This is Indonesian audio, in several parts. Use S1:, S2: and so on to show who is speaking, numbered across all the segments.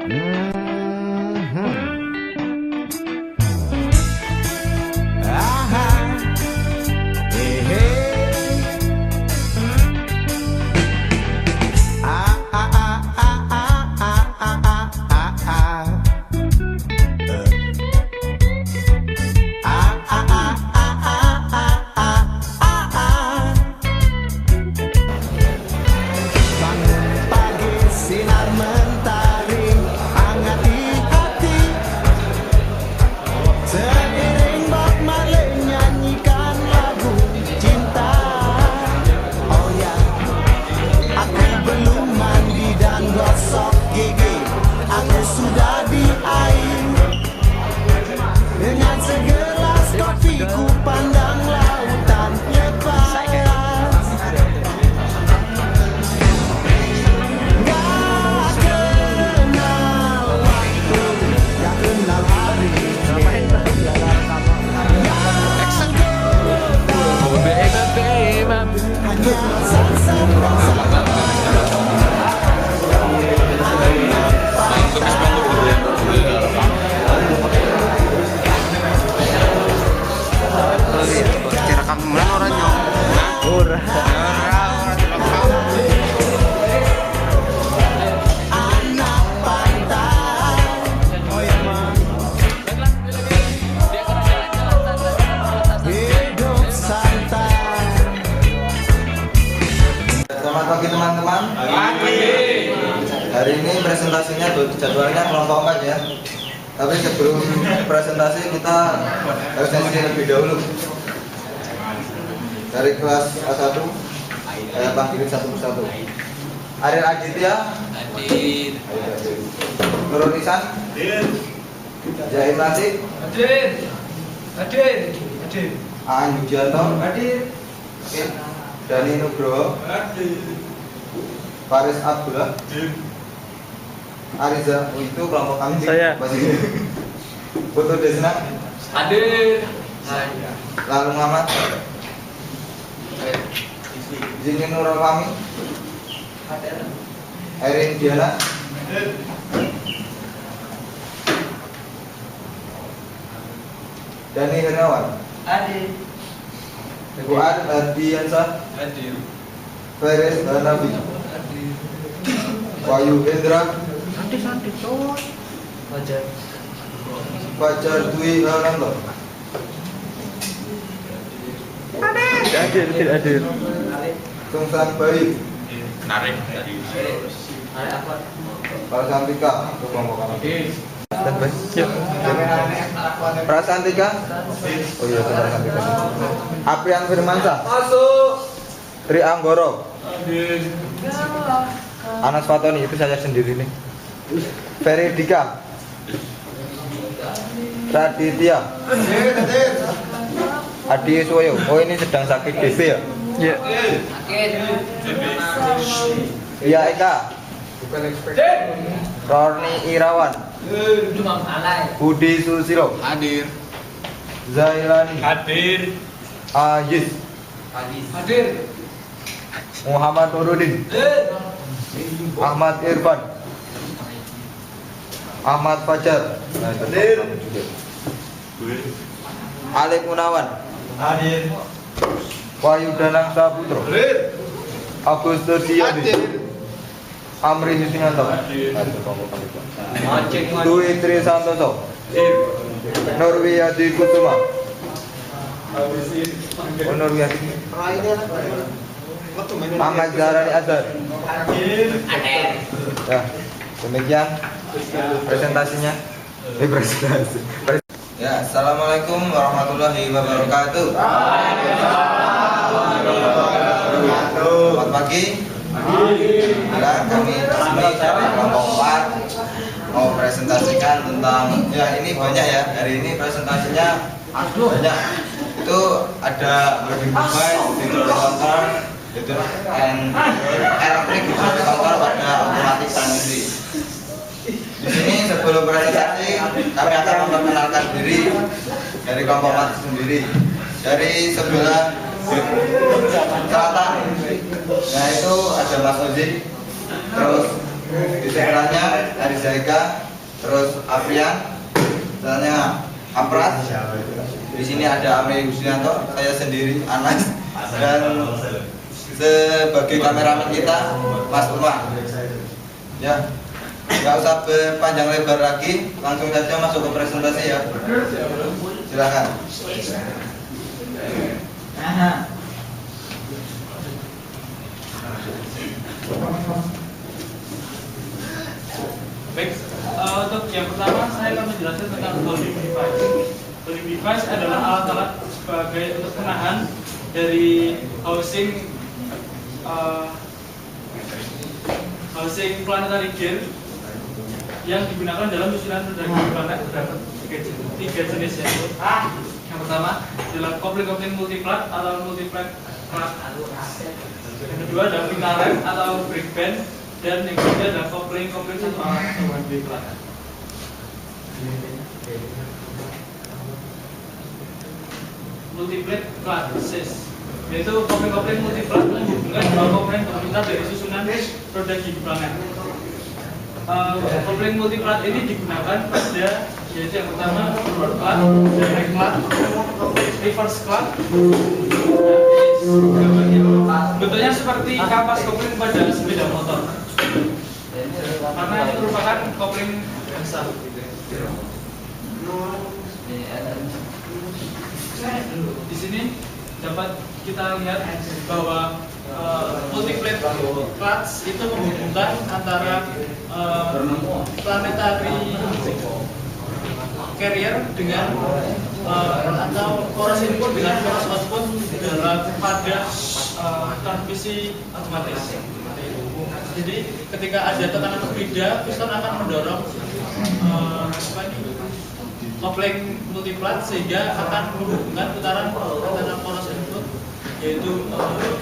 S1: Selamat pagi teman-teman. Hari ini presentasinya jadwalnya kelompok 4 ya. Tapi sebelum presentasi kita harus sesi lebih dahulu. Dari kelas A1 saya panggilin satu persatu. Ariel Aditya.
S2: Hadir.
S1: Nurul Isan.
S3: Hadir.
S1: Jaim Latif.
S2: Hadir. Hadir. Hadir.
S1: Aan Yujanto.
S2: Hadir.
S1: Dani Nugroho.
S3: Hadir.
S1: Faris Abdullah.
S3: Hadir.
S1: Ariza, itu kelompok kami.
S4: Saya.
S1: Foto Desna.
S2: Hadir. Saya.
S1: Lalu Muhammad. Zini Nurul Fahmi.
S2: Hadir.
S1: Erin Diana.
S3: Hadir.
S1: Dani Hernawan.
S2: Hadir.
S1: Fuad Ardiansyah.
S2: Hadir.
S1: Feris Hanafi.
S2: Hadir.
S1: Wahyu Hendra.
S2: Santai terus. Wajar.
S1: Fajar Dwi Hananto.
S4: Hadir.
S1: Sungsan Bayi.
S3: Narik dari
S2: Narik apa?
S1: Prasantika. Itu kelompok kami.
S4: Siap.
S1: Prasantika. Oh iya, Prasantika. Aprian Firmansyah.
S2: Masuk.
S1: Tri Anggoro.
S3: Hadir.
S1: Anas Fatoni, itu saya sendiri nih. Ferry Dika. Raditya. Adi Suwoyo. Oh, ini sedang sakit DB ya?
S4: Ya.
S2: Sakit.
S1: Iya Eka. Rorni Irawan.
S2: Cuma alay.
S1: Budi Susilo.
S2: Hadir.
S1: Zailani.
S3: Hadir.
S1: Ayis.
S2: Hadir.
S1: Muhammad Nurudin. Ahmad Irfan. Ahmad Fajar.
S3: Hadir.
S1: Alif Munawan.
S3: Hadir.
S1: Wahyu Danang Saputro.
S3: Hadir.
S1: Agustus Yadi. Amri Susinganto. Dwi Tri Santoso. Nurwiyadi Kusuma. Nurwiyadi. Ahmad Zahrani Azhar. Ya, demikian presentasinya. Presentasi. Ya, assalamualaikum warahmatullahi wabarakatuh. Selamat pagi. Ya, kami resmi dari kelompok 4 mau presentasikan tentang, ya ini banyak ya, hari ini presentasinya banyak. Itu ada welding device, hidrokontor, and electric hidrokontor pada otomatis transmisi. Di sini sebelum presentasi kami akan memperkenalkan diri dari kelompok 4 sendiri. Dari sebelah selatan, nah itu ada Mas Ozi, terus Di sebelahnya Arisa Eka, terus Aprian, sebelahnya Aprat. Di sini ada Amri Husnianto, saya sendiri Anas, dan sebagai kameramen kita Mas Umar. Ya, nggak usah berpanjang lebar lagi, langsung saja masuk ke presentasi ya. Silakan.
S4: Baik, untuk yang pertama saya akan menjelaskan tentang holding device. Holding device adalah alat-alat sebagai untuk penahan dari housing planetary gear yang digunakan dalam susunan roda planet terdapat tiga jenis, yaitu yang pertama adalah kopling multiplat atau multiplat plat. Yang kedua adalah pintar rem atau brake band, dan yang ketiga adalah kopling satu arah atau one way plat. Multiplat plat yaitu kopling multiplat menghubungkan dua komponen berputar dari susunan roda gigi planet. Kopling multiplat ini digunakan pada yaitu yang pertama forward plat, direct plat, reverse plat. Bentuknya seperti kapas kopling pada sepeda motor, karena ini merupakan kopling dasar. Di sini dapat kita lihat bahwa multiplat clutch itu menghubungkan antara planetary carrier dengan atau poros input dengan poros output dalam pada transmisi otomatis. Jadi ketika ada tekanan berbeda, piston akan mendorong kopling multiplat sehingga akan menghubungkan putaran antara poros input, yaitu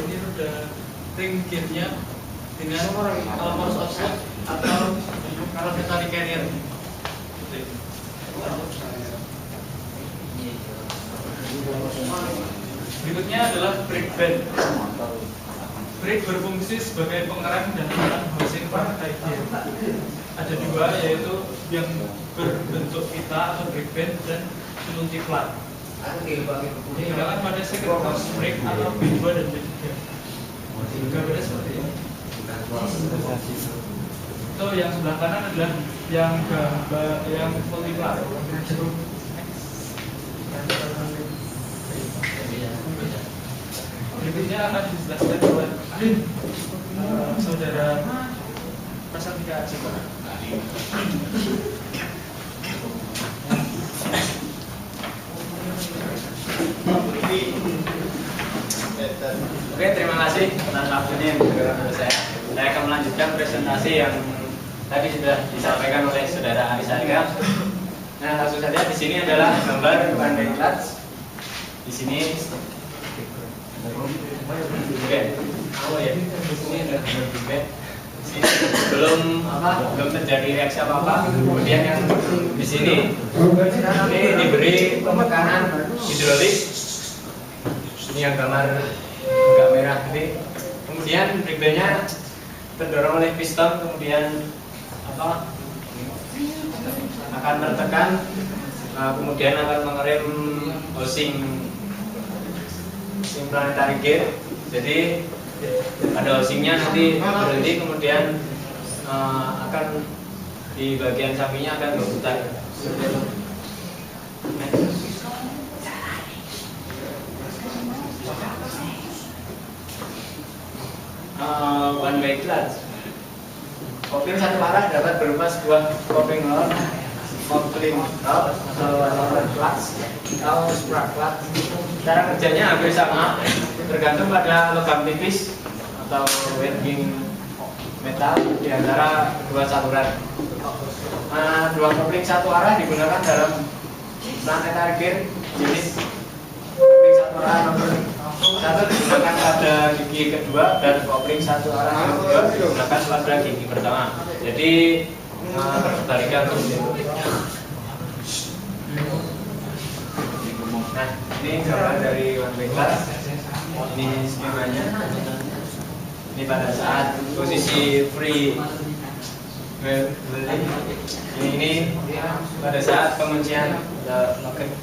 S4: ini roda ring gearnya dengan poros output atau planetary carrier. Berikutnya adalah brake band. Brake berfungsi sebagai pengerem dan penahan housing planetary gear. Ada dua, yaitu yang berbentuk pita atau brake band dan multiplat. Digunakan pada second cross brake atau B2 dan B3. Gambarnya seperti ini. Itu yang sebelah kanan adalah yang multiplat. Berikutnya akan dijelaskan oleh saudara Prasantika Aciko.
S5: Oke, terima kasih atas waktunya yang diberikan kepada saya. Saya akan melanjutkan presentasi yang tadi sudah disampaikan oleh saudara Arisa Eka. Nah, langsung saja di sini adalah gambar one way clutch. Di sini, oke, di sini ada gambar juga. Belum terjadi reaksi apa-apa. Kemudian yang di sini ini diberi pemekanan hidrolik. Ini yang gambar agak merah ini. Kemudian brake-nya terdorong oleh piston, kemudian akan tertekan, kemudian akan mengerem housing planetary gear. Jadi ada housingnya nanti berhenti, kemudian akan di bagian sampingnya akan berputar. One way clutch. Kopling satu arah dapat berupa sebuah kopling rod, kopling rod atau clutch atau spark clutch. Cara kerjanya hampir sama, tergantung pada logam tipis atau welding metal di antara dua saluran. Dua kopling satu arah digunakan dalam planetary gear jenis kopling satu arah nomor satu digunakan pada gigi kedua, dan kopling satu arah nomor dua digunakan pada gigi pertama. Jadi terbalikan untuk itu. Nah, ini gambar dari one way clutch. Ini skemanya. Ini pada saat posisi free ini pada saat penguncian loket.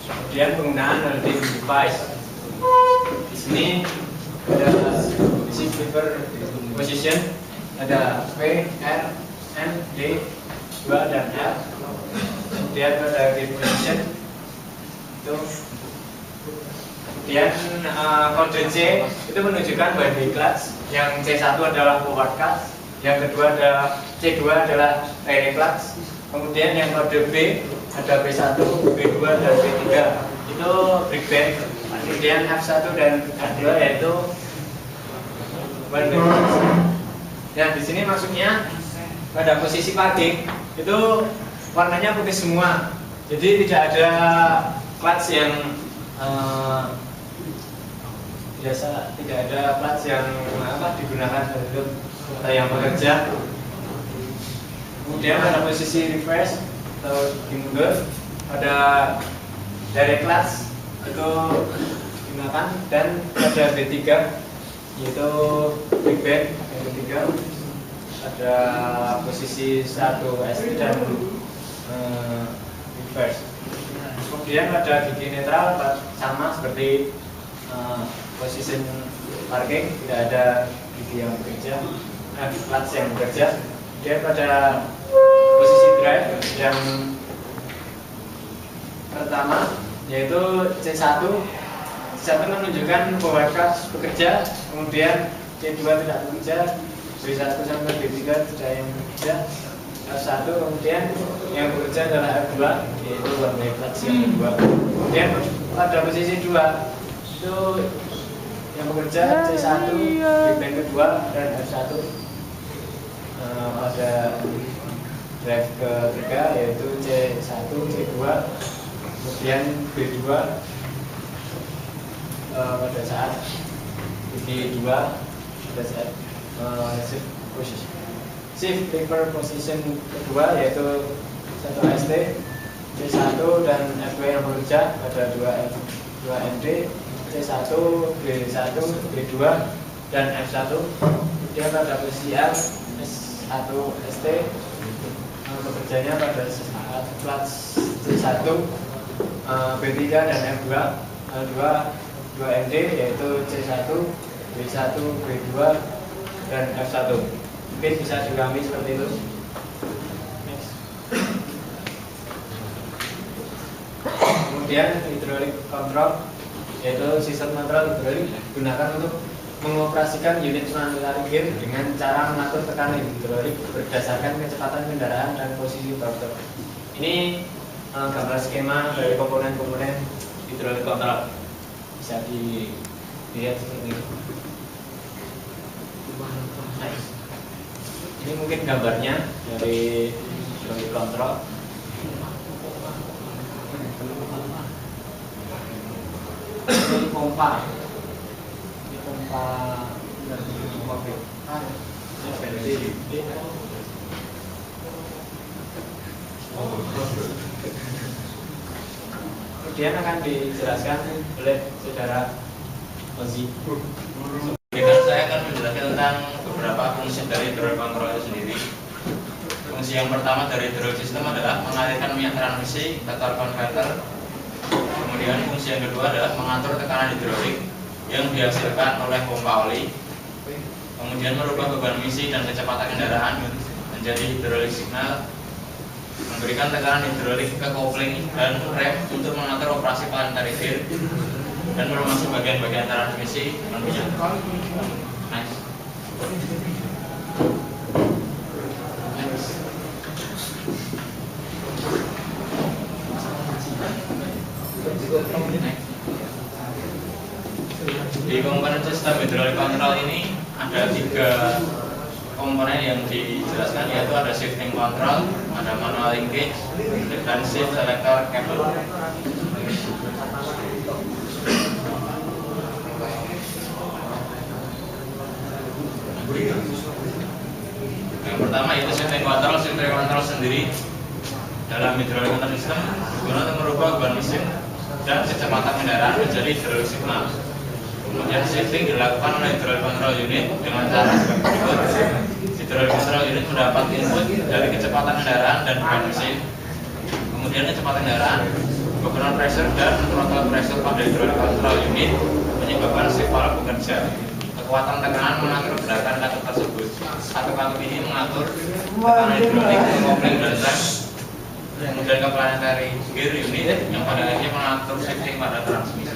S5: Kemudian penggunaan holding device. Di sini ada isi flipper position, ada P, R, N, D, 2 dan F. Kemudian ada gate position itu. Kemudian kode C itu menunjukkan one-way clutch. Yang C1 adalah forward clutch, yang kedua adalah C2 adalah rear clutch. Kemudian yang kode B ada B1, B2 dan B3 itu brake band. Kemudian F1 dan F2 yaitu one-way clutch. Nah di sini maksudnya pada posisi parking itu warnanya putih semua. Jadi tidak ada clutch yang biasa, tidak ada clutch yang digunakan untuk yang bekerja. Kemudian pada posisi reverse atau mundur ada direct clutch itu digunakan, dan pada B3 yaitu brake band yang ketiga ada posisi 1 ST dan reverse. Kemudian ada gigi netral sama seperti posisi parking, tidak ada gigi yang bekerja, clutch yang bekerja. Kemudian pada posisi drive yang pertama yaitu C1 menunjukkan forward clutch bekerja, kemudian C2 tidak bekerja, B1 sampai B3 tidak yang bekerja, F1 kemudian yang bekerja adalah F2 yaitu one-way clutch yang kedua. Kemudian pada posisi 2 itu yang bekerja C1, brake band kedua dan F1. Pada drive ketiga yaitu C1, C2, kemudian B2 pada saat gigi 2 pada saat shift position. Shift flipper position kedua yaitu 1 ST, C1 dan F2 yang bekerja pada 2 MD, C1, B1, B2 dan F1. Kemudian pada posisi R, S1 ST bekerjanya pada saat clutch C1, B3 dan F2, 2 MD yaitu C1, B1, B2 dan F1. Mungkin bisa diulangi seperti itu. Next. Kemudian hydraulic control yaitu sistem kontrol hidrolik digunakan untuk mengoperasikan unit manual gear dengan cara mengatur tekanan hidrolik berdasarkan kecepatan kendaraan dan posisi rotor. Ini gambar skema dari komponen-komponen hidrolik kontrol, bisa dilihat seperti ini. Nice. Ini mungkin gambarnya dari hidrolik kontrol. Ini pompa. Ini pompa mobil. Kemudian akan dijelaskan oleh saudara Ozi.
S3: Saya akan menjelaskan tentang beberapa fungsi dari hidrolik kontrol itu sendiri. Fungsi yang pertama dari hidrolik sistem adalah mengalirkan minyak transmisi ke torque converter. Kemudian fungsi yang kedua adalah mengatur tekanan hidrolik yang dihasilkan oleh pompa oli. Kemudian merubah beban misi dan kecepatan kendaraan menjadi hidrolik signal, memberikan tekanan hidrolik ke kopling dan rem untuk mengatur operasi planetary gear, dan termasuk bagian-bagian transmisi tentunya. Nice. Di komponen sistem hidrolik kontrol ini ada 3 komponen yang dijelaskan, yaitu ada shifting control, ada manual linkage, dan shift selector cable. Yang pertama itu shifting control. Shifting control sendiri dalam hidrolik kontrol sistem digunakan untuk merubah beban mesin dan kecepatan kendaraan menjadi hidrolik signal. Kemudian shifting dilakukan oleh hydraulic control unit dengan cara sebagai berikut. Hydraulic control unit mendapat input dari kecepatan kendaraan dan beban mesin. Kemudian kecepatan kendaraan, governor pressure dan throttle pressure pada hydraulic control unit menyebabkan shift valve bekerja. Kekuatan tekanan mengatur gerakan katup tersebut. Satu katup ini mengatur tekanan hidrolik, kopling dan rem. Kemudian ke planetary gear unit yang pada akhirnya mengatur shifting pada transmisi.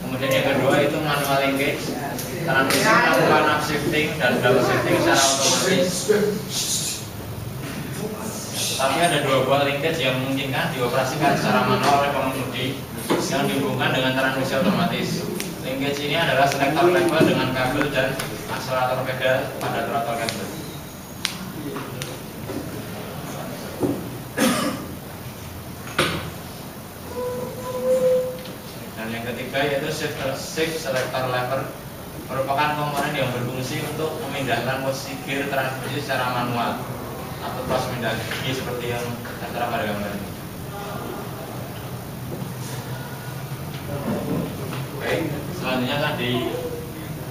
S3: Kemudian yang kedua itu manual linkage. Transmisi melakukan upshifting dan downshifting secara otomatis. Tapi ada dua buah linkage yang memungkinkan dioperasikan secara manual oleh pengemudi yang dihubungkan dengan transmisi otomatis. Linkage ini adalah selektor lever dengan kabel dan akselerator pedal pada throttle kabel. Dan yang ketiga yaitu shift selector lever, merupakan komponen yang berfungsi untuk memindahkan posisi gear transmisi secara manual atau pas pindah gigi seperti yang tertera pada gambar ini. Oke, selanjutnya kan di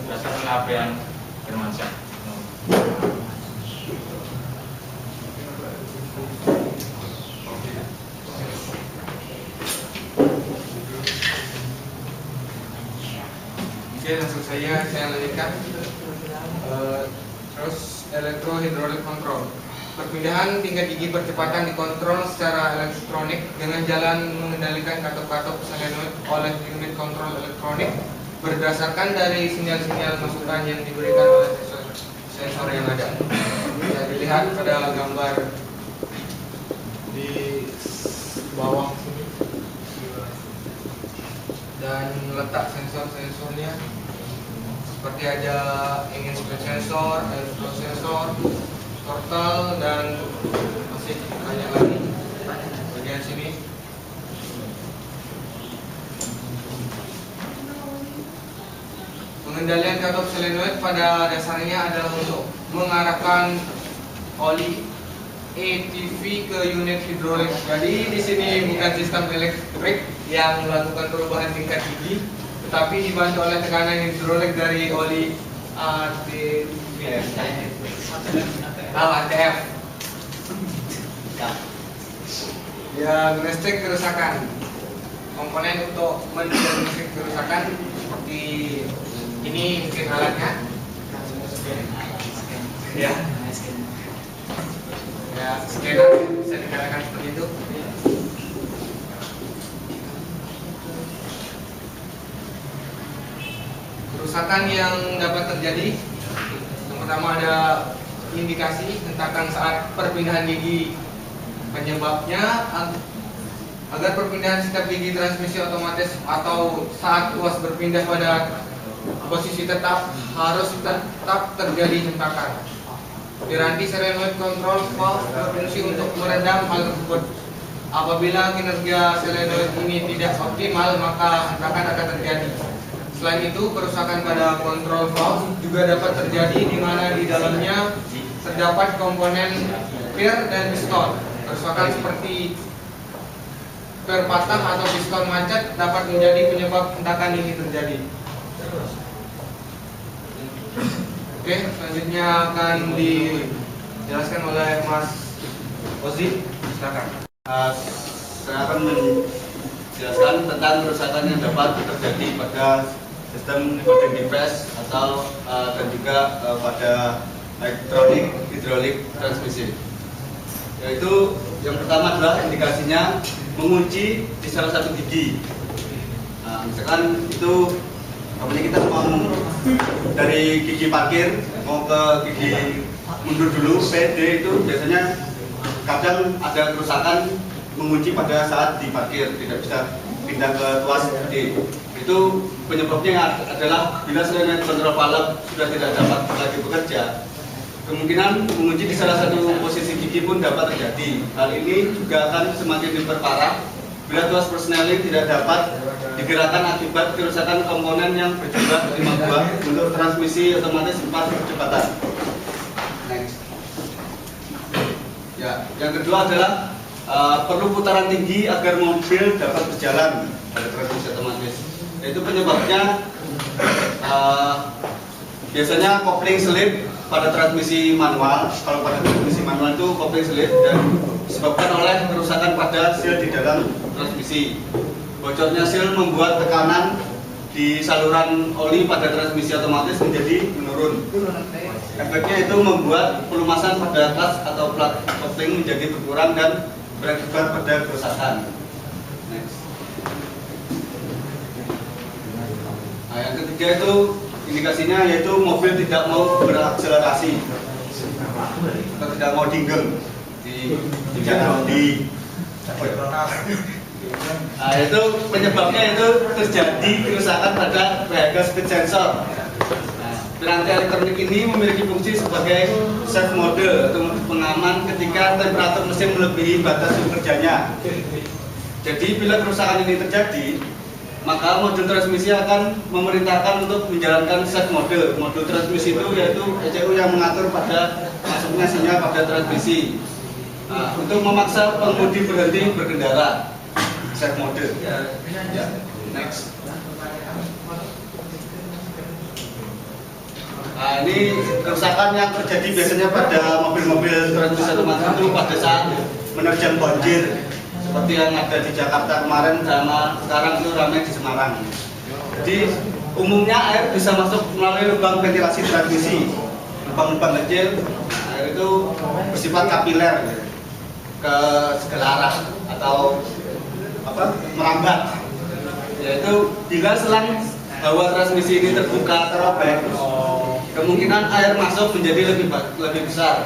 S3: berdasarkan apa yang Firmansyah.
S6: Oke, langsung saya lanjutkan. Terus electro-hydraulic control. Perpindahan tingkat gigi percepatan dikontrol secara elektronik dengan jalan mengendalikan katup-katup solenoid oleh unit kontrol elektronik berdasarkan dari sinyal-sinyal masukan yang diberikan oleh sensor yang ada. Bisa dilihat pada gambar di bawah sini. Dan letak sensor-sensornya seperti ada engine speed sensor, airflow sensor, throttle, dan masih banyak lagi bagian sini. Pengendalian katup solenoid pada dasarnya adalah untuk mengarahkan oli ATV ke unit hidrolik. Jadi di sini bukan sistem elektrik yang melakukan perubahan tingkat gigi, tetapi dibantu oleh tekanan hidrolik dari oli ATF. Yang listrik kerusakan. Komponen untuk mendiagnosis kerusakan seperti ini mungkin alatnya. Ya. Ya, scanner bisa dikatakan seperti itu. Kerusakan yang dapat terjadi, yang pertama ada indikasi hentakan saat perpindahan gigi. Penyebabnya agar perpindahan sikap gigi transmisi otomatis atau saat tuas berpindah pada posisi tetap harus tetap terjadi hentakan. Piranti solenoid control valve berfungsi untuk meredam hal tersebut. Apabila kinerja solenoid ini tidak optimal, maka hentakan akan terjadi. Selain itu, kerusakan pada kontrol valve juga dapat terjadi di mana di dalamnya terdapat komponen per dan piston. Kerusakan seperti per patah atau piston macet dapat menjadi penyebab hentakan ini terjadi. Oke, selanjutnya akan dijelaskan oleh Mas Ozi. Silakan.
S7: Saya akan menjelaskan tentang kerusakan yang dapat terjadi pada sistem holding device atau dan juga pada elektronik hidrolik transmisi. Yaitu yang pertama adalah indikasinya mengunci di salah satu gigi. Nah, misalkan itu apalagi kita mau dari gigi parkir mau ke gigi mundur dulu PD, itu biasanya kadang ada kerusakan mengunci pada saat diparkir, tidak bisa pindah ke tuas D. Itu penyebabnya adalah bila solenoid control valve sudah tidak dapat lagi bekerja, kemungkinan mengunci di salah satu posisi gigi pun dapat terjadi. Hal ini juga akan semakin diperparah bila tuas persneling tidak dapat digerakkan akibat kerusakan komponen yang berjumlah 5 buah untuk transmisi otomatis 4 percepatan. Next. Ya, yang kedua adalah perlu putaran tinggi agar mobil dapat berjalan pada transmisi otomatis. Itu penyebabnya biasanya kopling selip pada transmisi manual. Kalau pada transmisi manual itu kopling selip dan disebabkan oleh kerusakan pada seal di dalam transmisi. Bocornya seal membuat tekanan di saluran oli pada transmisi otomatis menjadi menurun. Efeknya itu membuat pelumasan pada klas atau plat kopling menjadi berkurang dan berakibat pada kerusakan. Next. Nah, yang ketiga itu indikasinya yaitu mobil tidak mau berakselerasi atau tidak mau dinggem di jalan di. Nah, itu penyebabnya itu terjadi kerusakan pada vehicle speed sensor. Nah, piranti elektronik ini memiliki fungsi sebagai safe mode atau pengaman ketika temperatur mesin melebihi batas kerjanya. Jadi bila kerusakan ini terjadi, maka modul transmisi akan memerintahkan untuk menjalankan safe mode. Modul transmisi itu yaitu ECU yang mengatur pada masuknya sinyal pada transmisi. Nah, untuk memaksa pengemudi berhenti berkendara. Safe mode. Ya. Next. Nah, ini kerusakan yang terjadi biasanya pada mobil-mobil transmisi otomatis itu pada saat menerjang banjir seperti yang ada di Jakarta kemarin sama sekarang itu ramai di Semarang. Jadi umumnya air bisa masuk melalui lubang ventilasi transmisi, lubang-lubang kecil. Air itu bersifat kapiler ke segala arah atau merambat, yaitu bila selang hawa transmisi ini terbuka terobek, kemungkinan air masuk menjadi lebih besar.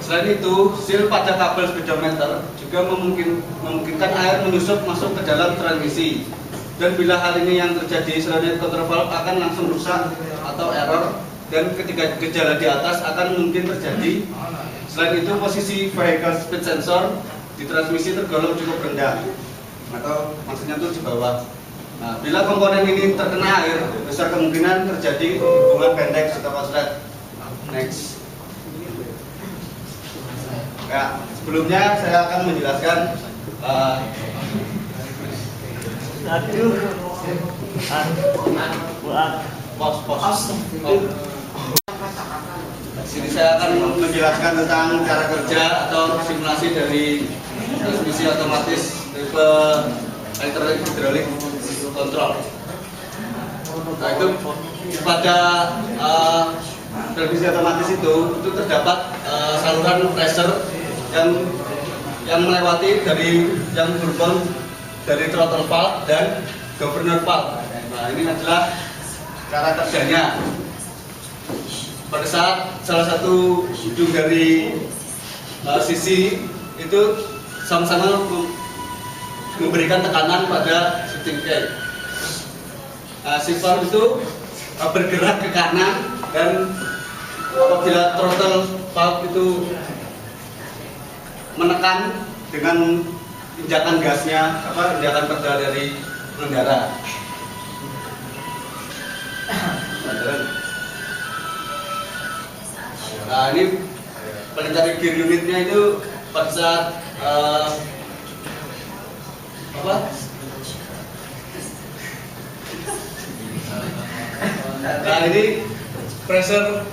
S7: Selain itu, seal pada kabel speedometer juga memungkinkan air menyusup masuk ke dalam transmisi. Dan bila hal ini yang terjadi, solenoid control valve akan langsung rusak atau error, dan ketika gejala di atas akan mungkin terjadi. Selain itu, posisi vehicle speed sensor di transmisi tergolong cukup rendah, atau maksudnya itu di bawah. Nah, bila komponen ini terkena air, besar kemungkinan terjadi hubungan pendek atau konslet. Next. Ya, sebelumnya saya akan menjelaskan pos. Sini saya akan menjelaskan tentang cara kerja atau simulasi dari transmisi otomatis tipe elektronik hidrolik kontrol. Nah, itu pada transmisi otomatis itu terdapat saluran pressure yang melewati dari yang berhubung dari throttle valve dan governor valve. Nah, ini adalah cara kerjanya. Pada saat salah satu ujung dari sisi itu sama-sama memberikan tekanan pada shifting key. Si valve itu bergerak ke kanan, dan apabila throttle valve itu menekan dengan injakan gasnya, injakan pedal dari pengendara. Nah, ini pelintari gear unitnya itu pada saat nah, ini pressure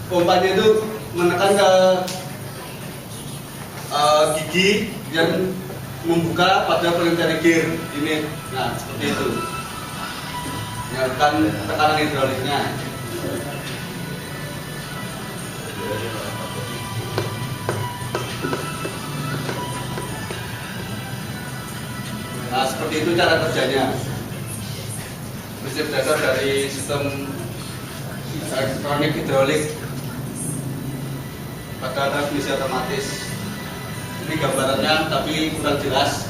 S7: pompanya itu menekan ke gigi yang membuka pada pelintari gear unit. Nah, seperti itu. Menyalurkan tekanan hidroliknya. Nah, seperti itu cara kerjanya. Prinsip dasar dari sistem elektronik hidrolik pada transmisi otomatis. Ini gambarannya tapi kurang jelas.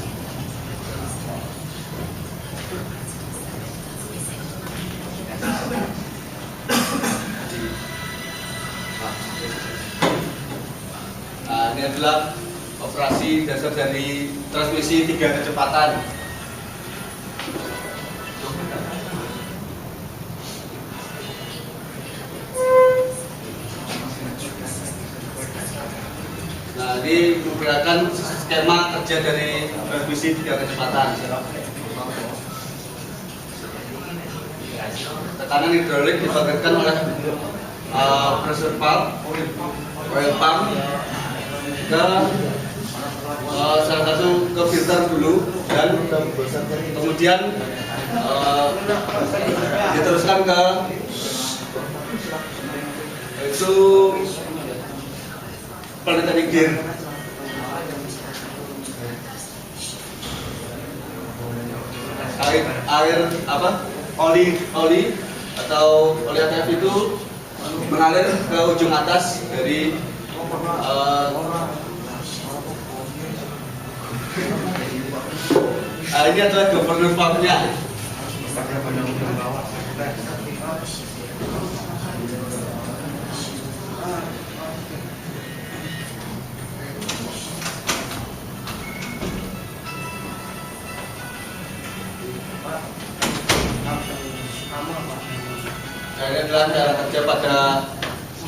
S7: Nah, ini adalah operasi dasar dari transmisi 3 kecepatan. Nah, ini ini memperlihatkan skema kerja dari transmisi 3 kecepatan. Tekanan hidrolik dibagikan oleh pressure pump, oil pump ke salah satu ke filter dulu dan kemudian diteruskan ke itu planetary gear. Air oli atau oli ATF itu mengalir ke ujung atas dari ini adalah governor pumpnya. Ini adalah cara kerja pada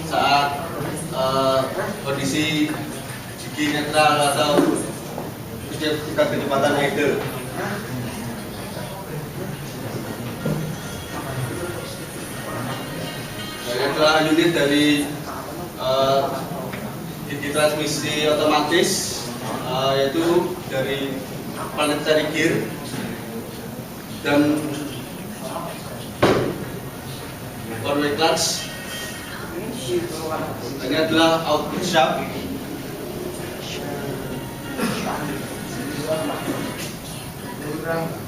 S7: saat kondisi gigi netral atau tingkat kecepatan idle. Ini adalah unit dari gigi transmisi otomatis, yaitu dari planetary gear dan one-way clutch. Ini adalah output shaft.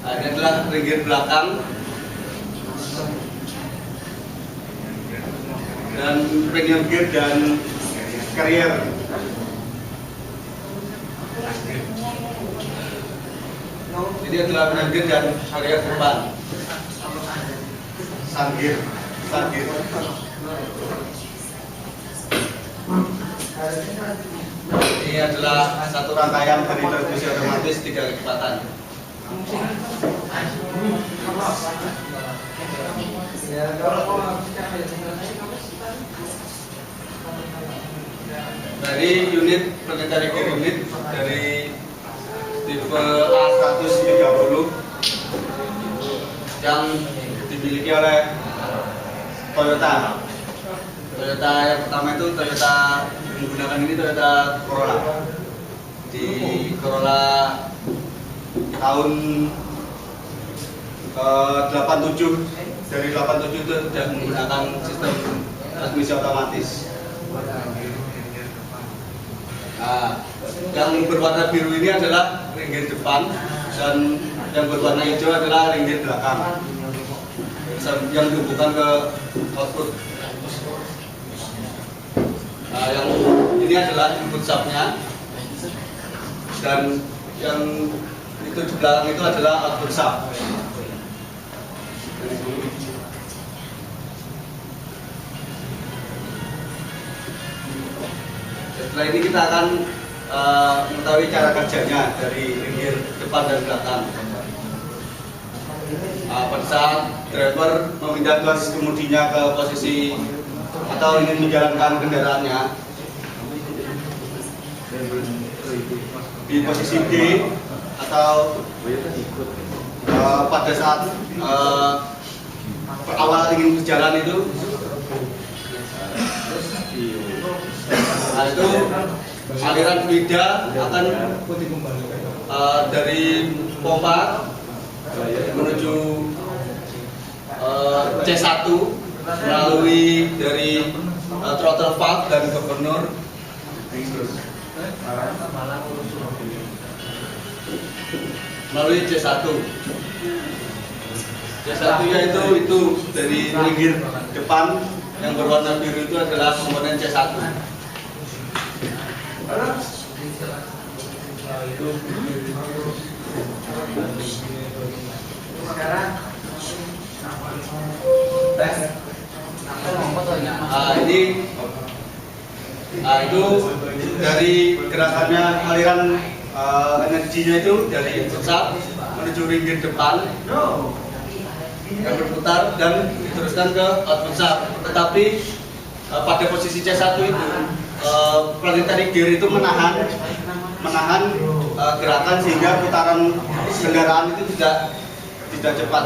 S7: Ini adalah ring gear belakang dan pinion gear dan carrier. Ini adalah pinion gear dan carrier depan. Sangir. Ini adalah satu rangkaian dari transmisi otomatis 3 kecepatan. Dari unit planetary gear unit dari tipe A130 yang dimiliki oleh Toyota. Toyota yang pertama itu Toyota menggunakan ini Toyota Corolla. Di Corolla tahun 87, dari 87 itu sudah menggunakan sistem transmisi otomatis. Nah, yang berwarna biru ini adalah ring gear depan dan yang berwarna hijau adalah ring gear belakang yang dihubungkan ke output. Nah, yang ini adalah input shaftnya dan yang itu di belakang itu adalah output shaft. Setelah ini kita akan mengetahui cara kerjanya dari ring gear depan dan belakang. Pada saat driver memindah tuas kemudinya ke posisi atau ingin menjalankan kendaraannya di posisi D atau pada saat awal ingin berjalan itu, nah itu aliran fluida akan dari pompa menuju C1 melalui dari throttle valve dan governor melalui C1. C1 yaitu itu dari ring gear depan yang berwarna biru itu adalah komponen C1. Itu dari gerakannya aliran energinya itu dari pusat menuju ring gear depan yang berputar dan diteruskan ke output shaft. Tetapi pada posisi C1 itu planetary gear itu menahan gerakan sehingga putaran kendaraan itu tidak cepat.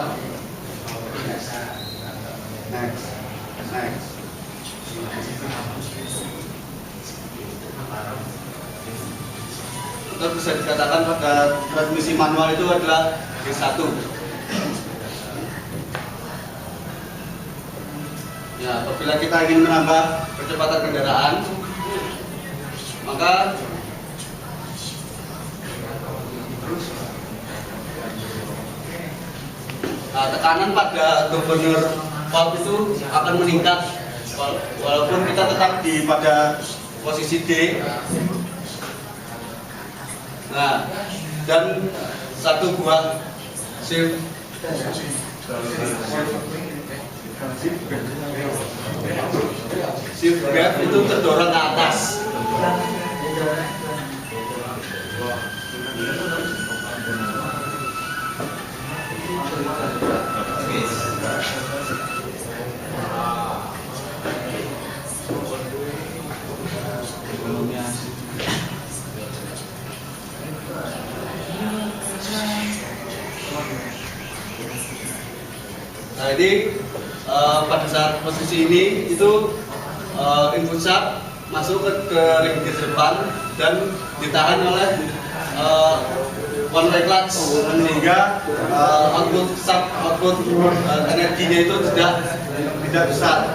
S7: Next. Atau bisa dikatakan pada transmisi manual itu adalah G1. Ya, apabila kita ingin menambah kecepatan kendaraan, maka tekanan pada governor valve itu akan meningkat walaupun kita tetap pada posisi D. Nah, dan satu buah shift gap itu terdorong ke atas. Nah, ini pada saat posisi ini itu input shaft masuk ke ring gear depan dan ditahan oleh one way clutch sehingga output energinya itu tidak besar.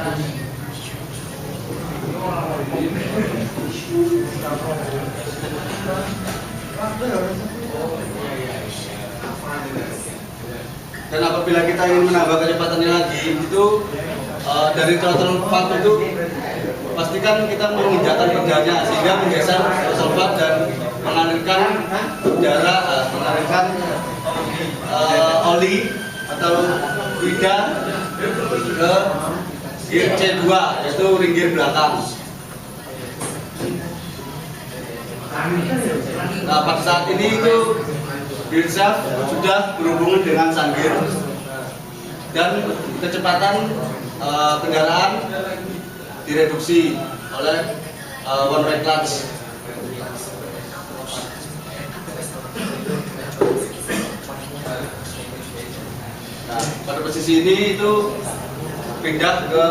S7: Dan apabila kita ingin menambah kecepatannya lagi, itu dari throttle valve itu pastikan kita menginjakkan pedalnya sehingga menggeser throttle valve dan mengalirkan udara, mengalirkan oli atau fluida ke gear C2, yaitu ring gear belakang. Nah, pada saat ini itu gear shaft sudah berhubungan dengan sun gear dan kecepatan kendaraan direduksi oleh one way clutch. Nah, pada posisi ini itu pindah ke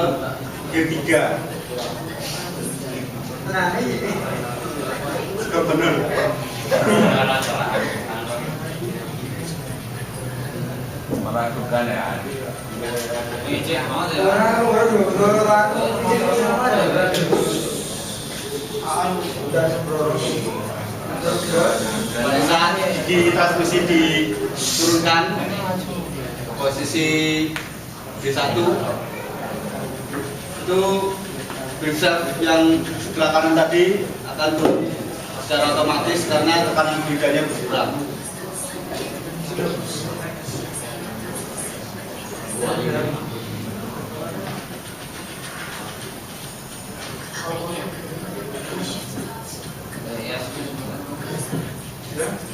S7: gear 3. Benar.
S3: Meragukan ya.
S7: Pada saat di transmisi diturunkan ke posisi D1 itu gear shaft yang sebelah kanan tadi akan turun secara otomatis karena tekanan fluidanya berkurang.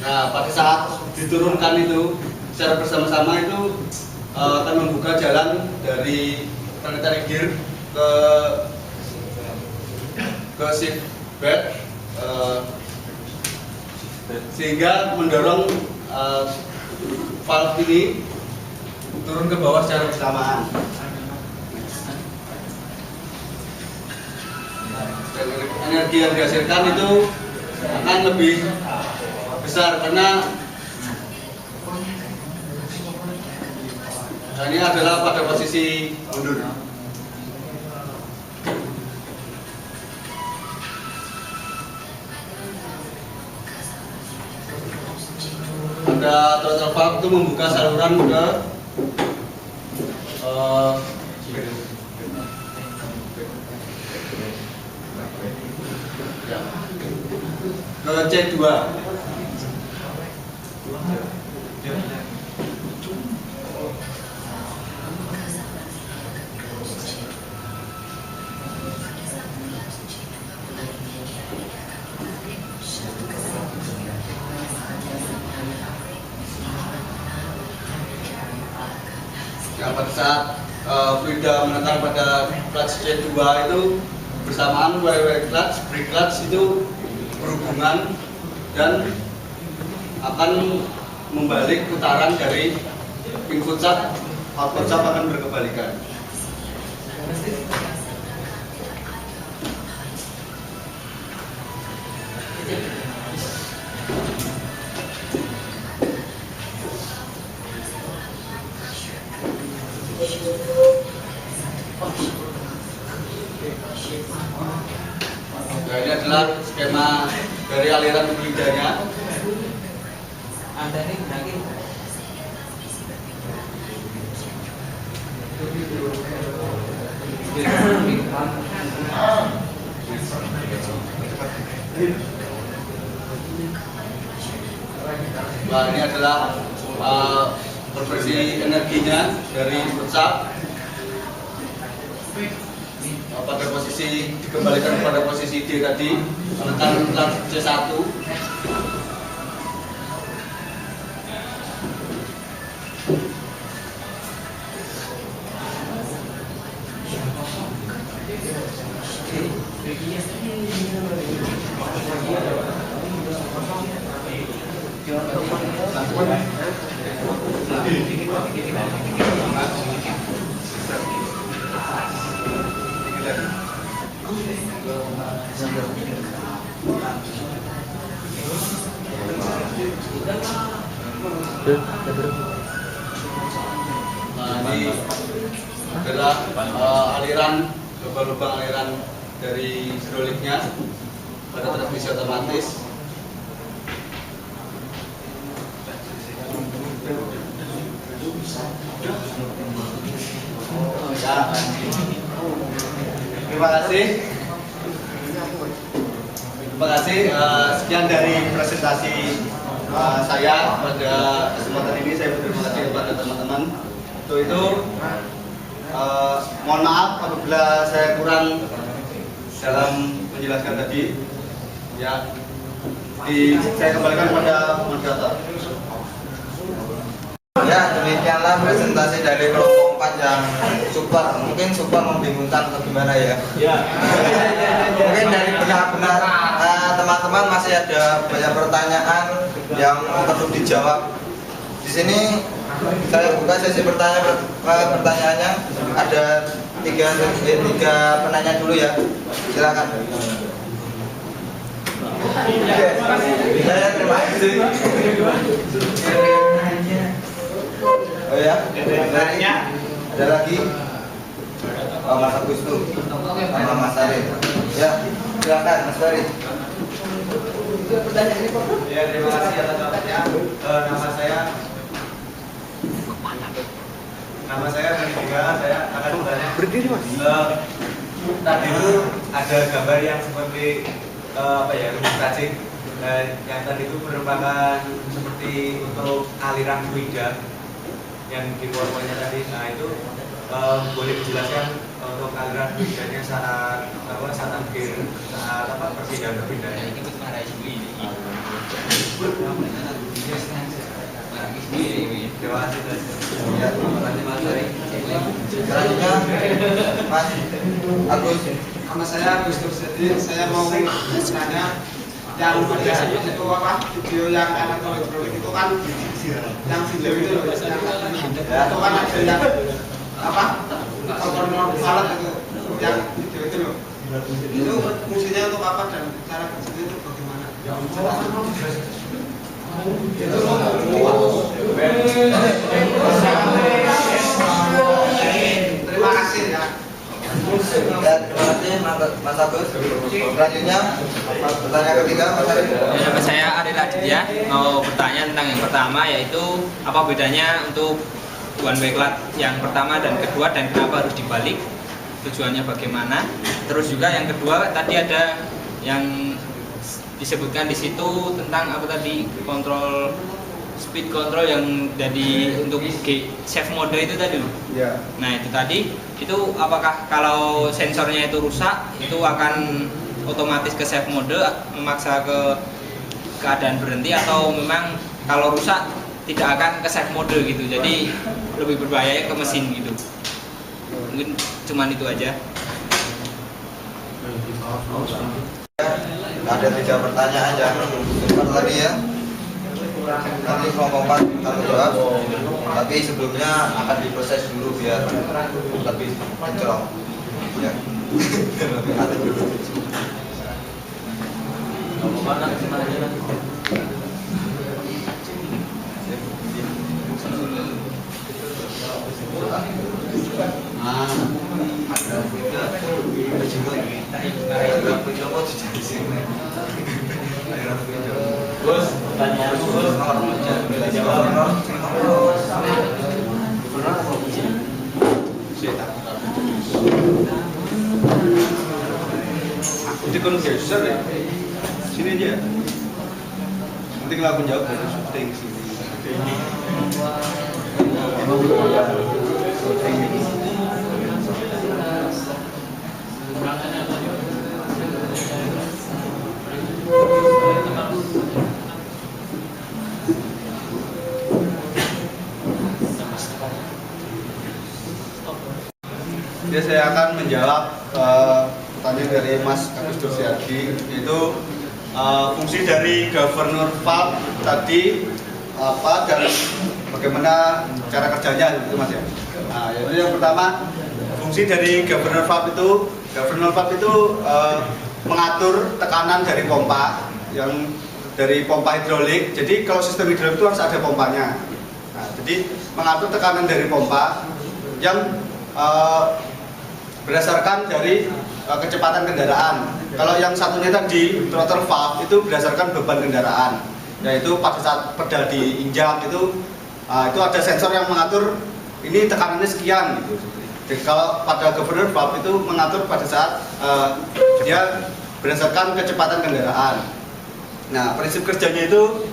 S7: Nah, pada saat diturunkan itu secara bersama-sama itu akan membuka jalan dari planetary gear ke shift bed sehingga mendorong valve ini turun ke bawah secara bersamaan. Dan energi yang dihasilkan itu akan lebih besar karena ini adalah pada posisi mundur. Pada throttle valve itu membuka saluran ke C2. Ya, pada saat fluida menetap pada clutch C2 itu bersamaan YY clutch, brake clutch itu berhubungan dan akan membalik putaran dari input shaft, output shaft akan berkebalikan. Nah, ini adalah skema dari aliran fluidanya. Nah, ini adalah konversi energinya dari input shaft pada posisi dikembalikan pada posisi D tadi, menekan clutch C1. Nah, ini adalah aliran lubang-lubang aliran dari hidroliknya pada transmisi otomatis. Ya. Terima kasih. Terima kasih. Sekian dari presentasi saya pada kesempatan ini. Saya berterima kasih kepada teman-teman. Untuk itu, mohon maaf apabila saya kurang dalam menjelaskan tadi. Ya, saya kembalikan kepada moderator.
S1: Ya, demikianlah presentasi dari kelompok 4 yang super. Mungkin super membingungkan atau gimana ya? Mungkin dari benar-benar teman-teman masih ada banyak pertanyaan yang perlu dijawab. Di sini saya buka sesi pertanyaannya. Ada tiga penanya dulu ya. Silakan. Terima kasih. Oh ya, ada lagi. Mas Agus tuh, sama Mas Arif. Ya, silakan Mas Arif.
S8: Ya, terima kasih atas waktunya. Nama saya Bani Tiga. Saya akan bertanya. Berdiri Mas. Tadi itu ada gambar yang seperti rumus racik. Yang tadi itu merupakan seperti untuk aliran fluida yang di powerpointnya tadi. Nah itu boleh dijelaskan untuk aliran fluidanya saat akhir perpindahan. Terima kasih.
S1: Ya, terima kasih Mas Arif. Selanjutnya Mas Agus.
S6: Nama saya Agus Tursyidin. Saya mau tanya yang pada itu apa video yang elektronik itu kan yang video itu loh, itu kan ada yang apa alat itu yang video itu loh, itu fungsinya untuk apa dan cara kerjanya itu bagaimana? Terima kasih ya.
S1: Ya, terima kasih Mas Agus. Selanjutnya pertanyaan ketiga Mas Arif.
S9: Nama saya Ariel Aditya, mau bertanya tentang yang pertama, yaitu apa bedanya untuk one way clutch yang pertama dan kedua, dan kenapa harus dibalik, tujuannya bagaimana. Terus juga yang kedua tadi ada yang disebutkan di situ tentang apa tadi, kontrol speed control yang jadi untuk safe mode itu tadi.
S1: Ya.
S9: Nah itu tadi, itu apakah kalau sensornya itu rusak itu akan otomatis ke safe mode, memaksa ke keadaan berhenti, atau memang kalau rusak tidak akan ke safe mode gitu, jadi lebih berbahaya ke mesin gitu. Mungkin cuman itu aja.
S1: Ada 3 pertanyaan yang super tadi ya. Nanti kelompok 4 akan jawab. Tapi sebelumnya akan diproses dulu biar lebih mencolok. Ya. Lebih hati dulu.
S9: Bos, pertanyaan bos.
S7: Jadi kan geser ya. Sini aja. Nanti kalau aku jawab baru syuting sini. Jadi saya akan menjawab pertanyaan dari Mas Agus Dursiadi, yaitu fungsi dari Governor Valve tadi apa dan bagaimana cara kerjanya itu Mas ya. Nah, yaitu yang pertama, fungsi dari Governor Valve itu mengatur tekanan dari pompa yang dari pompa hidrolik. Jadi kalau sistem hidrolik itu harus ada pompanya. Nah, jadi mengatur tekanan dari pompa yang berdasarkan dari kecepatan kendaraan. Kalau yang satunya tadi throttle valve itu berdasarkan beban kendaraan, yaitu pada saat pedal diinjak itu ada sensor yang mengatur ini tekanannya sekian gitu. Jadi kalau pada governor valve itu mengatur pada saat dia berdasarkan kecepatan kendaraan. Nah, prinsip kerjanya itu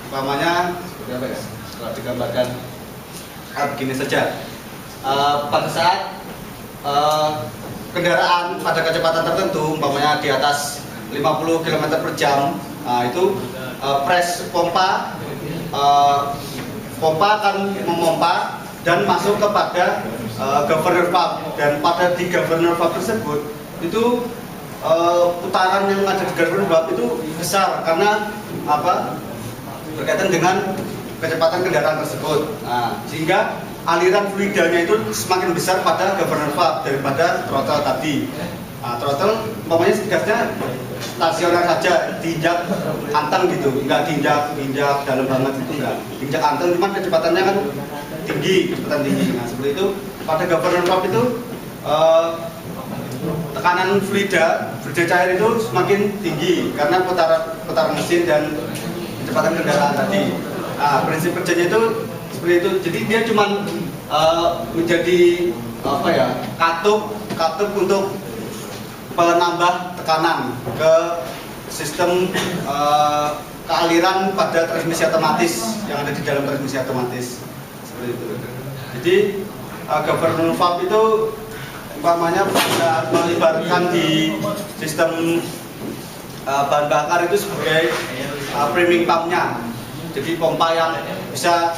S7: umpamanya seperti apa ya? Kalau digambarkan begini saja. Pada saat kendaraan pada kecepatan tertentu, umpamanya di atas 50 km per jam, itu press pompa akan memompa dan masuk kepada governor valve, dan pada di governor valve tersebut itu putaran yang ada di governor valve itu besar karena apa? Berkaitan dengan kecepatan kendaraan tersebut. Nah, sehingga aliran fluidanya itu semakin besar pada governor valve daripada throttle tadi. Nah, throttle umpamanya gasnya stasioner saja, diinjak anteng gitu, enggak diinjak dalam banget itu enggak. Diinjak anteng cuman kecepatannya kan tinggi, kecepatan tinggi. Nah, seperti itu pada governor valve itu tekanan fluida cair itu semakin tinggi karena putaran mesin dan kecepatan kendaraan tadi. Nah, prinsip kerjanya itu seperti itu. Jadi dia cuma menjadi apa ya, katup untuk penambah tekanan ke sistem kealiran pada transmisi otomatis yang ada di dalam transmisi otomatis seperti itu. Jadi governor valve itu umpamanya pada melibatkan di sistem bahan bakar itu sebagai priming pumpnya. Jadi pompa yang bisa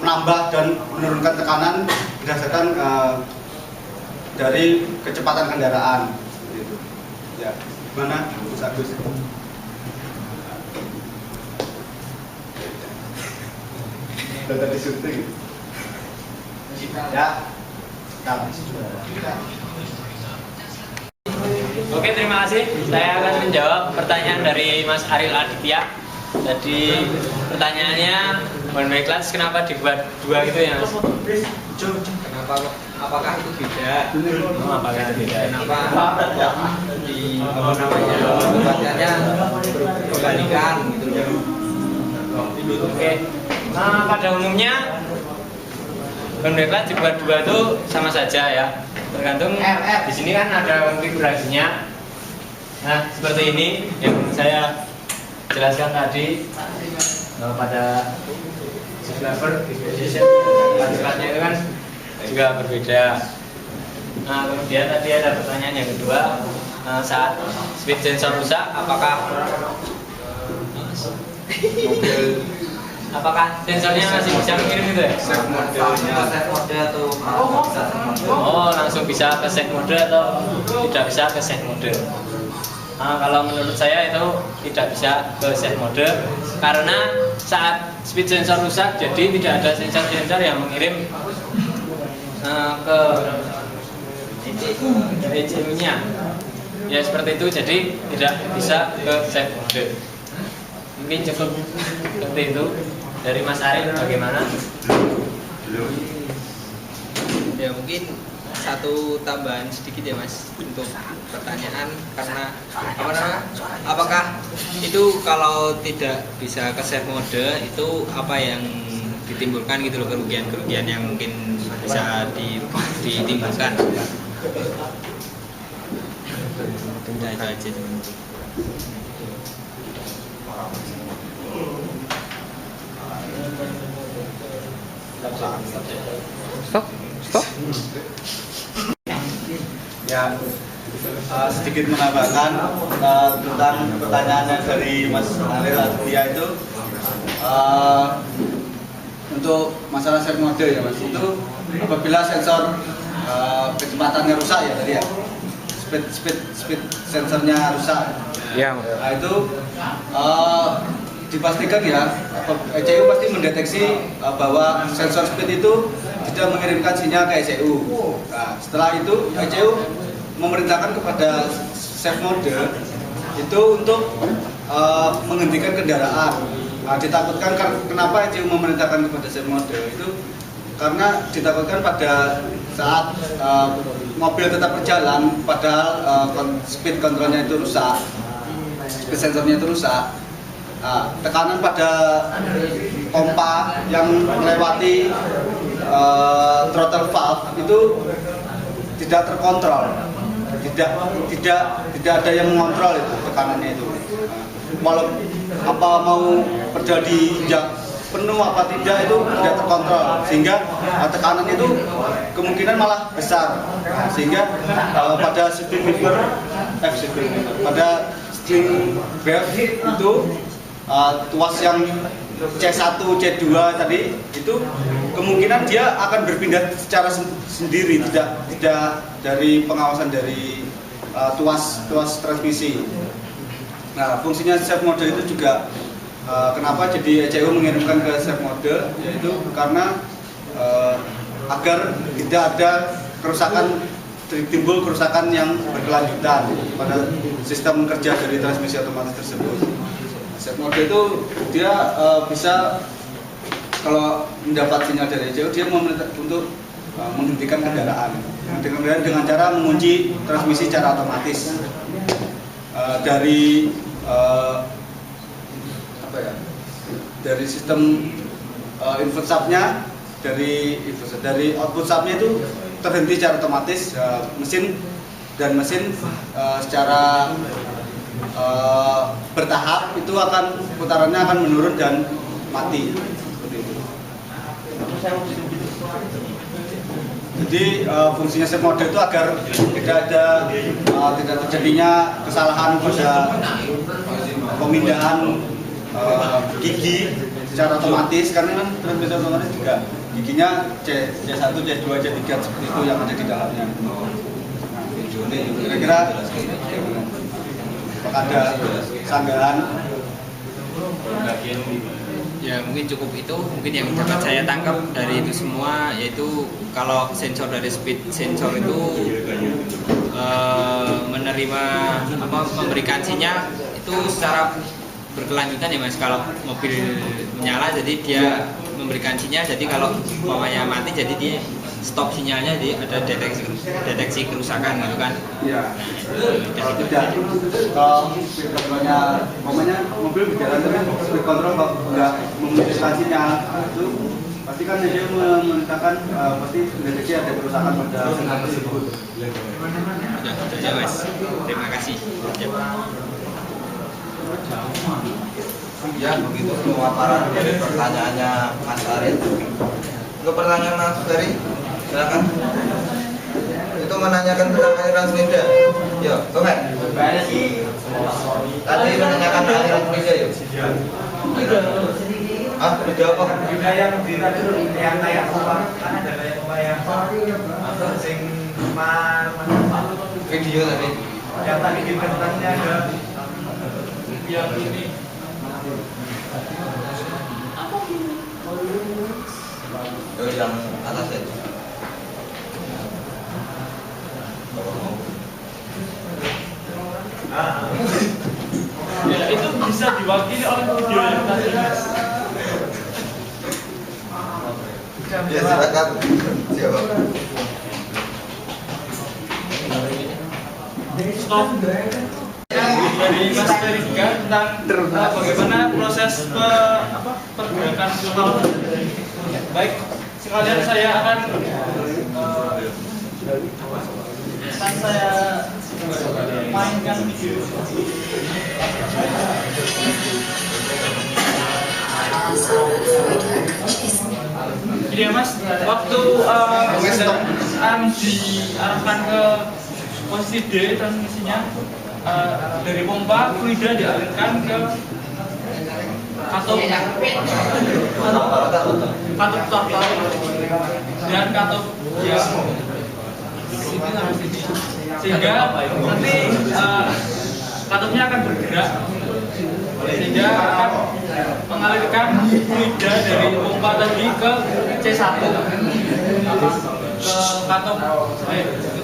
S7: menambah dan menurunkan tekanan berdasarkan dari kecepatan kendaraan. Gitu. Ya, gimana, Mas Agus? Sudah disuting. Ya.
S9: Oke, terima kasih. Saya akan menjawab pertanyaan dari Mas Ariel Aditya. Jadi pertanyaannya, one way clutch kenapa dibuat dua gitu ya Mas?
S2: Kenapa? Apakah itu beda?
S9: Apakah itu beda?
S2: Kenapa di apa namanya pembagiannya berbandingkan gitu loh?
S9: Oke. Nah, pada umumnya one way clutch dibuat dua itu sama saja ya. Tergantung di sini kan ada konfigurasinya. Nah, seperti ini yang saya jelaskan tadi pada lever disposition clutch-nya itu kan juga berbeda. Nah, kemudian tadi ada pertanyaan yang kedua, saat speed sensor rusak apakah Apakah sensornya masih bisa mengirim itu ya?
S1: Save mode atau
S9: Oh, langsung bisa ke save mode atau tidak bisa ke save mode? Nah, kalau menurut saya itu tidak bisa ke save mode karena saat speed sensor rusak, jadi tidak ada sensor-sensor yang mengirim ke ECU-nya. Ya seperti itu, jadi tidak bisa ke save mode. Mungkin cukup seperti itu. Dari Mas Arif bagaimana? Ya mungkin satu tambahan sedikit ya Mas untuk pertanyaan, karena apakah itu kalau tidak bisa ke save mode itu apa yang ditimbulkan gitu loh, kerugian yang mungkin bisa ditimbulkan. Nah, itu aja.
S7: Stop. Ya, sedikit menambahkan tentang pertanyaannya dari Mas Alil Aditya itu untuk masalah save mode ya Mas, itu apabila sensor kecepatannya rusak ya tadi ya, speed sensornya rusak.
S9: Ya.
S7: Nah itu dipastikan ya, ECU pasti mendeteksi bahwa sensor speed itu tidak mengirimkan sinyal ke ECU. Nah, setelah itu ECU memerintahkan kepada save mode itu untuk menghentikan kendaraan. Nah, ditakutkan kenapa ECU memerintahkan kepada save mode itu karena ditakutkan pada saat mobil tetap berjalan padahal speed kontrolnya itu rusak, speed sensornya itu rusak. Nah, tekanan pada pompa yang melewati throttle valve itu tidak terkontrol, tidak ada yang mengontrol itu tekanannya itu. Walau apa mau terjadi injak penuh apa tidak itu tidak terkontrol, sehingga tekanan itu kemungkinan malah besar. Nah, sehingga pada pada string valve itu tuas yang C1, C2 tadi itu kemungkinan dia akan berpindah secara sendiri, tidak dari pengawasan dari tuas transmisi. Nah, fungsinya save mode itu juga kenapa jadi ECU mengirimkan ke save mode, yaitu karena agar tidak ada timbul kerusakan yang berkelanjutan pada sistem kerja dari transmisi otomatis tersebut. Save mode itu dia bisa kalau mendapat sinyal dari ECU dia meminta untuk menghentikan kendaraan dengan cara mengunci transmisi secara otomatis dari dari sistem input subnya, dari output subnya itu terhenti secara otomatis, mesin secara bertahap itu putarannya akan menurun dan mati seperti itu. Jadi fungsinya save mode itu agar tidak terjadinya kesalahan pada pemindahan gigi secara otomatis, karena kan transmisi otomatis juga giginya C1, C2, C3 seperti itu yang ada di dalamnya. Kira-kira ada sanggahan?
S9: Ya mungkin cukup itu, mungkin yang dapat saya tangkap dari itu semua, yaitu kalau sensor dari speed sensor itu menerima memberikan sinyal itu secara berkelanjutan ya Mas. Kalau mobil menyala jadi dia memberikan sinyal, jadi kalau umpamanya mati jadi dia stop sinyalnya, jadi ada deteksi kerusakan gitu kan.
S7: Iya. Kalau tidak, kalau speed controlnya umpamanya mobil berjalan tapi speed control nggak memberikan sinyal, itu pasti kan dia memerintahkan pasti mendeteksi ada kerusakan pada sensor tersebut.
S9: Ya Mas, terima kasih.
S1: Ya begitu pemaparan dari pertanyaannya Mas Arif. Untuk pertanyaan Mas Ferry, silakan. Itu menanyakan tentang aliran fluida. Yo, komen. Tadi menanyakan aliran fluida yuk. Ah, video apa?
S8: Video yang di tadi yang kayak pompa, kan ada kayak pompa yang masuk sing
S1: Video tadi.
S8: yang tadi di belakangnya ada
S4: yang ini
S1: Oh, yang atas ya.
S4: ya itu bisa diwakili oleh video yang tadi Mas.
S1: Ya silakan. Siapa?
S4: Stop dari Mas Ferika tentang bagaimana proses pergerakan visual. Baik, sekalian saya akan mainkan video. Jadi ya Mas, waktu diarahkan ke posisi D transmisinya dari pompa fluida dialirkan ke katup torpor dan katup yang sini sampai sini, sehingga nanti katupnya akan bergerak sehingga akan mengalirkan fluida dari pompa tadi ke C1 ke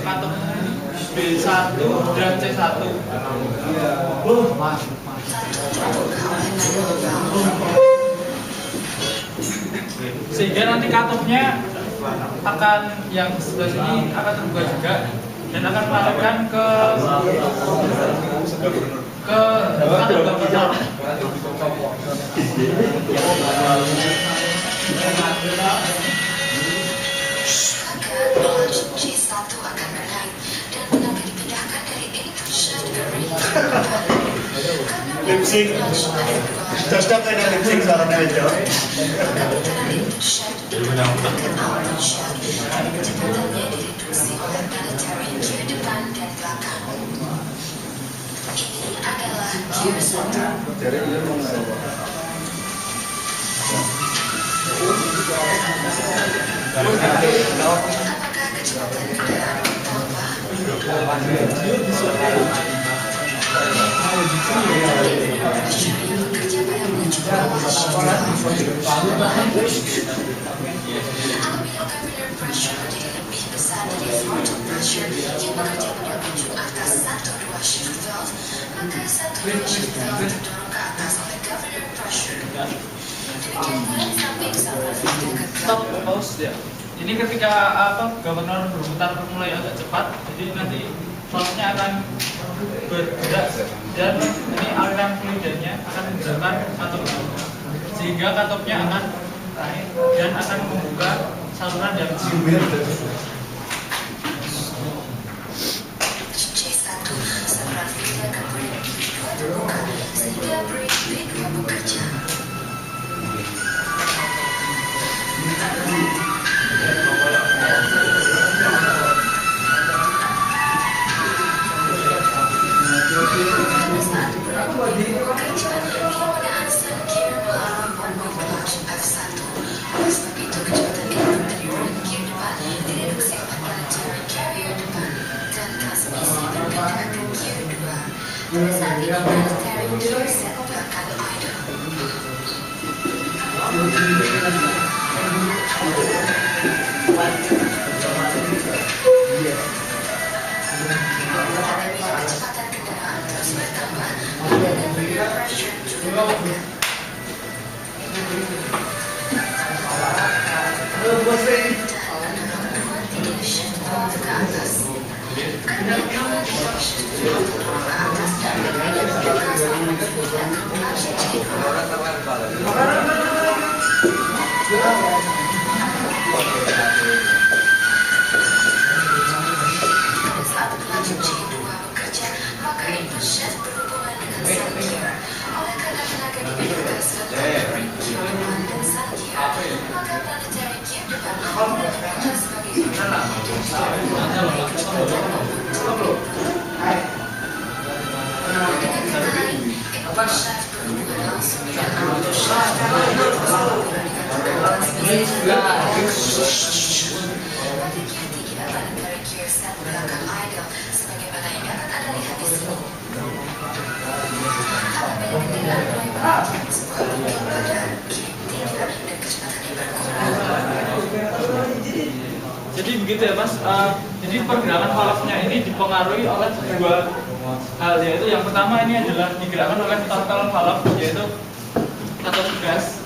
S4: katup B1 dan C1. Sehingga nanti katupnya akan yang sebelah sini akan terbuka juga dan akan mengalirkan ke katup bagian.
S10: C1 akan menaik dan akan dipindahkan dari input shaft ke return.
S7: Lip sync. Cocok dengan lip sync suaranya aja.
S10: Putaran input shaft dipindahkan ke output shaft dan kecepatannya direduksi oleh planetary gear depan dan belakang. Ini adalah gear 1. Apakah kecepatan kendaraan bertambah? Bekerja pada menuju bawah apabila capillary pressure menjadi lebih besar dari throttle pressure yang bekerja pada ujung atas 1-2 shift valve, maka 1-2 shift valve terdorong ke atas oleh capillary pressure. Demikian pula samping saluran fluida ke
S4: Stop, pause ya. Ini ketika governor berputar mulai agak cepat, jadi nanti valve-nya akan bergerak dan ini aliran fluidanya akan menjalan katup, sehingga katupnya akan naik dan akan membuka saluran yang
S10: C1 saluran fluida ke brake B2 terbuka sehingga brake B2 bekerja. Pada saat brake B2 bekerja, penggunaan stand gear melalui one-way clutch F1. Oleh sebab itu kecepatan input dari brake gear depan direduksi oleh planetary carrier depan dan transmisi berpindah ke gear 2. Pada saat ini planetary gear set akan idle. Apabila kecepatan kendaraan terus bertambah, maka capillary pressure juga meningkat. Mendorong 2-3 shift valve ke atas. Karena 2-3 shift valve terdorong ke atas dan membuka saluran fluida ke clutch C2. Pada saat clutch C2 bekerja, maka input shaft berhubungan dengan sun gear. Oleh karena tenaga diberikan sebagai brake gear depan dan sun gear, maka planetary gear depan bekerja sebagai dengan kata lain, input shaft berhubungan langsung dengan output shaft. terkiriskan belakang idol sebagaimana yang dapat Anda lihat di sini. Sebuah lubang badan, tingkat dan kecepatan yang berkurang.
S4: Jadi begitu ya Mas. Jadi pergerakan valve-nya ini dipengaruhi oleh dua hal, yaitu yang pertama ini adalah digerakkan oleh total valve, yaitu katot gas,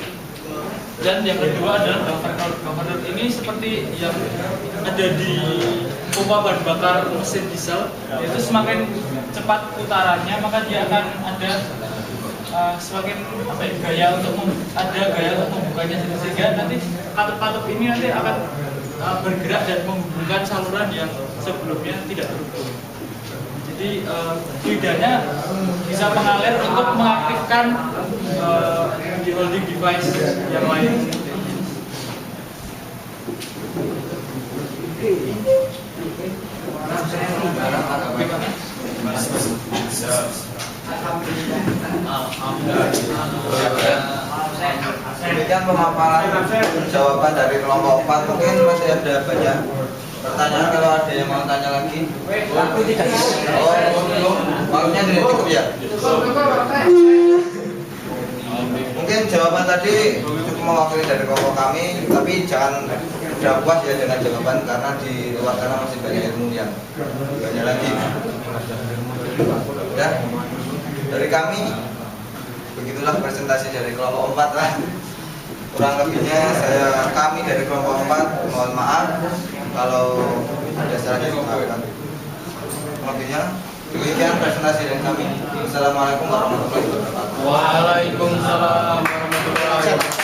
S4: dan yang kedua adalah governor. Governor ini seperti yang ada di pompa bahan bakar mesin diesel, yaitu semakin cepat putarannya maka dia akan ada semakin gaya untuk membukanya, sehingga nanti katup-katup ini nanti akan bergerak dan menghubungkan saluran yang sebelumnya tidak terhubung. Jadi fluidanya bisa mengalir untuk mengaktifkan di holding device yang lain.
S1: Demikian pemaparan jawaban dari kelompok 4. Mungkin masih ada banyak pertanyaan, kalau ada yang mau tanya lagi. Waktunya tidak cukup ya? Mungkin jawaban tadi cukup mewakili dari kelompok kami, tapi jangan sudah puas ya dengan jawaban, karena di luar sana masih banyak ilmu yang banyak lagi. Ya, dari kami begitulah presentasi dari kelompok 4 lah. Kurang lebihnya kami dari kelompok 4 mohon maaf kalau ada salahnya dimaafkan. Lebihnya demikian presentasi dari kami. Assalamualaikum warahmatullahi wabarakatuh.
S6: Waalaikumsalam warahmatullahi wabarakatuh.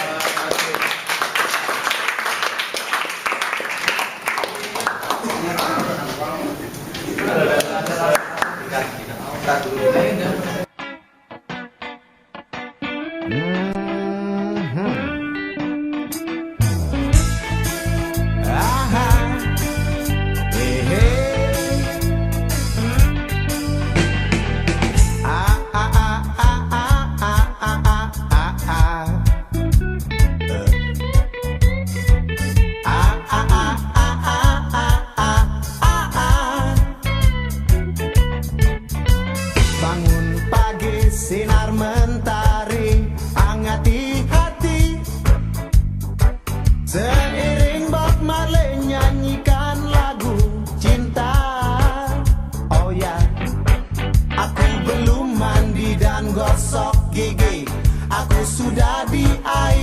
S11: Sinar mentari angati hati, seiring Bob Marley nyanyikan lagu cinta. Oh ya, aku belum mandi dan gosok gigi, aku sudah di air.